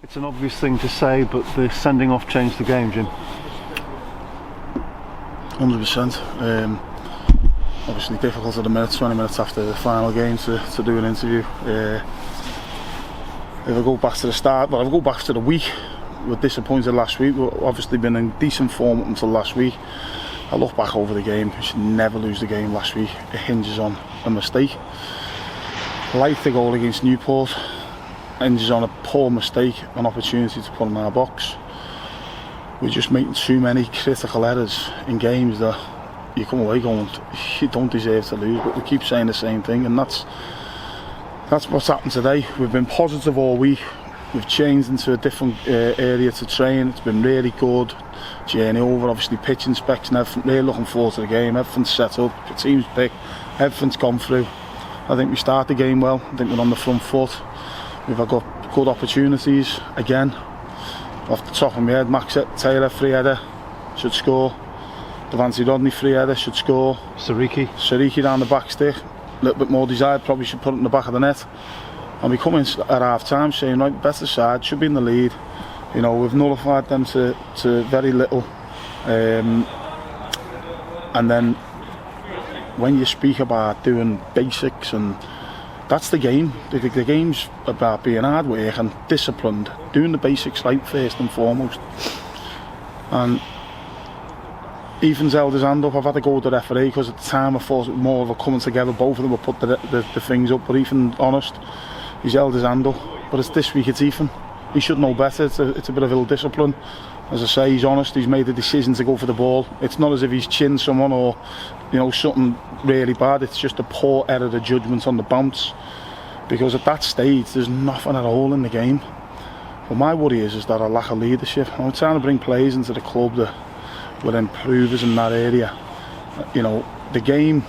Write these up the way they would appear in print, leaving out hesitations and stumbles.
It's an obvious thing to say, but the sending off changed the game, Jim. 100%. Obviously difficult at the minute, 20 minutes after the final game to do an interview. If I go back to the start, well, if I go back to the week, we were disappointed last week. We've obviously been in decent form up until last week. I look back over the game, we should never lose the game last week. It hinges on a mistake. Like the goal against Newport, hinges on a poor mistake, an opportunity to put in our box. We're just making too many critical errors in games that you come away going, you don't deserve to lose, but we keep saying the same thing, and that's what's happened today. We've been positive all week. We've changed into a different area to train. It's been really good. Journey over, obviously pitch inspection, everything. Really looking forward to the game. Everything's set up, the team's picked, everything's gone through. I think we start the game well. I think we're on the front foot. We've got good opportunities again. Off the top of my head, Max Taylor free header should score. Devante Rodney free header should score. Sariki down the back stick, a little bit more desired, probably should put it in the back of the net. And we come in at half time saying, right, better side, should be in the lead. You know, we've nullified them to very little. And then when you speak about doing basics, and that's the game. The game's about being hard work and disciplined, doing the basics right first and foremost. And Ethan's held his hand up. I've had to go to the referee because at the time I thought it was more of a coming together. Both of them would put the things up, but Ethan, honest, he's held his hand up. But it's this week, it's Ethan. He should know better. It's a bit of ill discipline. As I say, he's honest. He's made the decision to go for the ball. It's not as if he's chinned someone or, you know, something really bad. It's just a poor error of judgment on the bounce. Because at that stage, there's nothing at all in the game. But my worry is that a lack of leadership. I'm trying to bring players into the club that will improve us in that area. You know, the game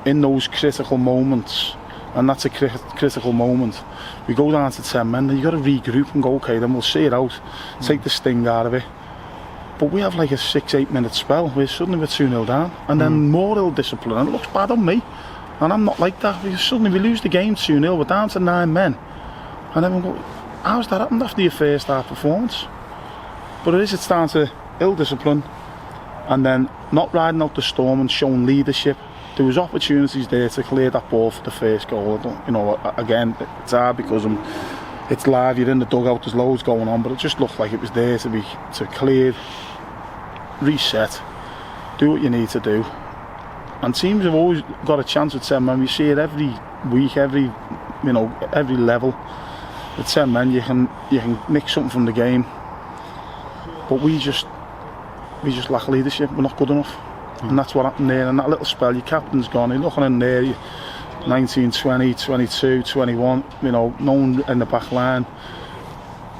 in those critical moments, and that's a critical moment. We go down to 10 men, then you've got to regroup and go, okay, then we'll see it out, take the sting out of it. But we have like a 6-8 minute spell where suddenly we're 2-0 down, and then more ill discipline, and it looks bad on me. And I'm not like that, because suddenly we lose the game 2-0, we're down to 9 men. And then we go, how's that happened after your first half performance? But it's down to ill discipline, and then not riding out the storm and showing leadership. There was opportunities there to clear that ball for the first goal. You know, again, it's hard because it's live, you're in the dugout, there's loads going on, but it just looked like it was there to clear, reset, do what you need to do. And teams have always got a chance with 10 men. We see it every week, every level. With 10 men, you can nick something from the game, but we just lack leadership. We're not good enough. And that's what happened there. And that little spell, your captain's gone. You're looking in there, 19, 20, 22, 21, you know, no one in the back line.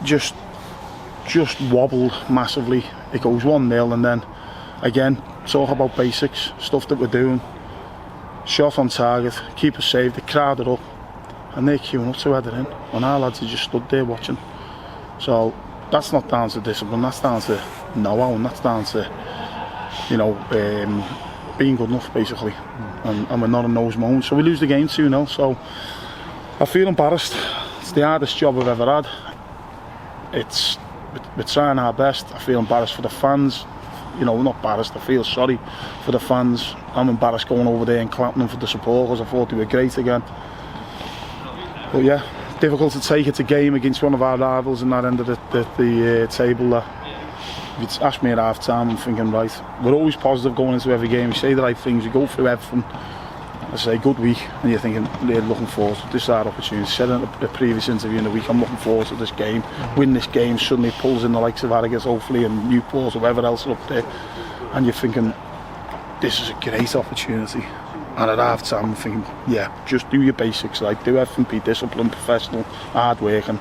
Just wobbled massively. It goes 1-0, and then again, talk about basics, stuff that we're doing. Shot on target, keeper saved, the crowd are up, and they're queuing up to head it in. And our lads are just stood there watching. So that's not down to discipline, that's down to know-how, and that's down to, you know, being good enough basically. And we're not in those moments. So we lose the game 2-0. So I feel embarrassed. It's the hardest job I've ever had. We're trying our best. I feel embarrassed for the fans. You know, not embarrassed, I feel sorry for the fans. I'm embarrassed going over there and clapping them for the support because I thought they were great again. But yeah, difficult to take. It's a game against one of our rivals in that end of the table. If you'd asked me at half time, I'm thinking, right, we're always positive going into every game. We say the right things, we go through everything. I say, good week, and you're thinking, really looking forward to this hard opportunity. I said in the previous interview in the week, I'm looking forward to this game. Win this game, suddenly pulls in the likes of Harrogate, hopefully, and Newport, or whoever else are up there. And you're thinking, this is a great opportunity. And at half time, I'm thinking, yeah, just do your basics, right? Do everything, be disciplined, professional, hard working.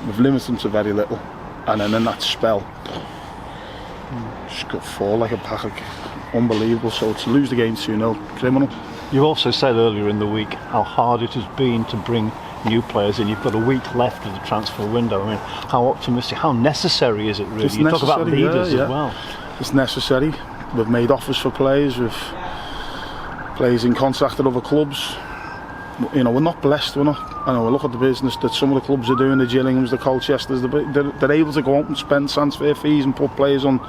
We've limited them to very little. And then in that spell, just got fall like a pack of unbelievable. So to lose the game 2-0, criminal. You also said earlier in the week how hard it has been to bring new players in. You've got a week left of the transfer window. I mean, how optimistic, how necessary is it really? You talk about leaders as well. It's necessary. We've made offers for players, with players in contract at other clubs. You know, we're not blessed. We're not. I know. Look at the business that some of the clubs are doing. The Gillinghams, the Colchesters. They're able to go out and spend transfer fees and put players on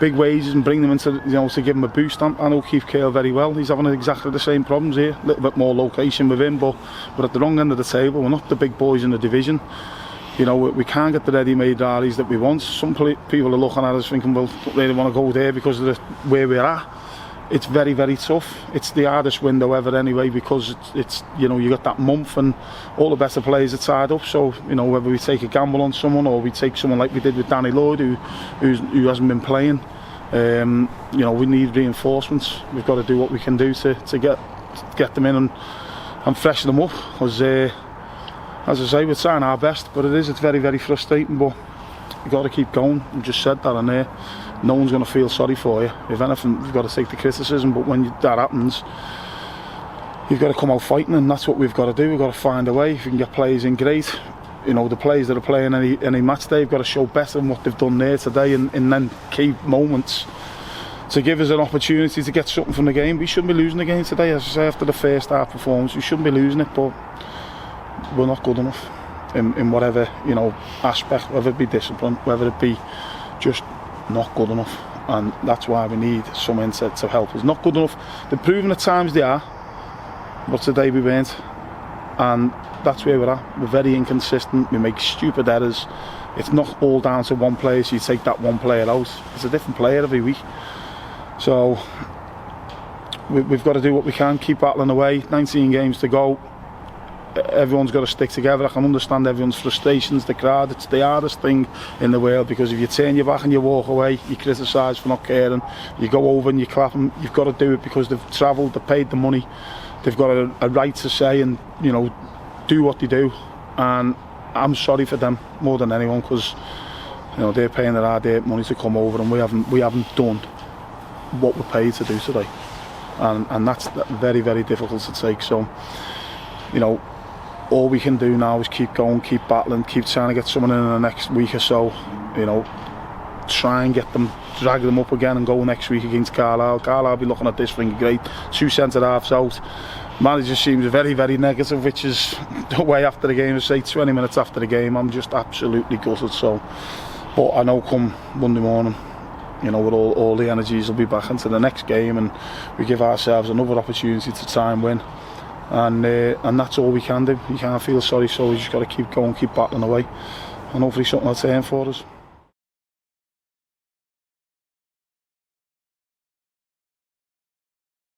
big wages and bring them into, you know, to give them a boost. I know Keith Cale very well. He's having exactly the same problems here. A little bit more location with him, but we're at the wrong end of the table. We're not the big boys in the division. You know, we can't get the ready-made rallies that we want. Some people are looking at us thinking, well, don't really want to go there because of where we're at. It's very, very tough. It's the hardest window ever anyway, because it's you know, you got that month and all the better players are tied up. So, you know, whether we take a gamble on someone or we take someone like we did with Danny Lloyd, who hasn't been playing, you know, we need reinforcements. We've got to do what we can do to get them in and freshen them up. Because, as I say, we're trying our best, but it's very, very frustrating. But you've got to keep going. We just said that, and no one's going to feel sorry for you. If anything, you've got to take the criticism, but when that happens, you've got to come out fighting, and that's what we've got to do. We've got to find a way. If you can get players in, great. You know, the players that are playing any match day have got to show better than what they've done there today, and then key moments to give us an opportunity to get something from the game. We shouldn't be losing the game today. As I say, after the first half performance, we shouldn't be losing it, but we're not good enough in whatever, you know, aspect, whether it be discipline, whether it be just not good enough. And that's why we need some insight to help us. Not good enough. They're proving at times they are, but today we weren't, and that's where we're at. We're very inconsistent. We make stupid errors. It's not all down to one player, so you take that one player out. It's a different player every week. So we've got to do what we can, keep battling away. 19 games to go. Everyone's got to stick together. I can understand everyone's frustrations, the crowd. It's the hardest thing in the world, because if you turn your back and you walk away, you criticise for not caring, you go over and you clap them. You've got to do it because they've travelled, they've paid the money, they've got a right to say and, you know, do what they do. And I'm sorry for them more than anyone, because, you know, they're paying their hard-earned money to come over, and we haven't done what we're paid to do today, and that's very, very difficult to take. So, you know, all we can do now is keep going, keep battling, keep trying to get someone in the next week or so. You know, try and get them, drag them up again and go next week against Carlisle. Carlisle will be looking at this thinking, great, 2 centre halves out. Manager seems very, very negative, which is the way after the game. I say 20 minutes after the game, I'm just absolutely gutted. So, but I know come Monday morning, you know, with all the energies will be back into the next game, and we give ourselves another opportunity to try and win. And that's all we can do. You can't feel sorry, so we just got to keep going, keep battling away, and hopefully something will turn for us.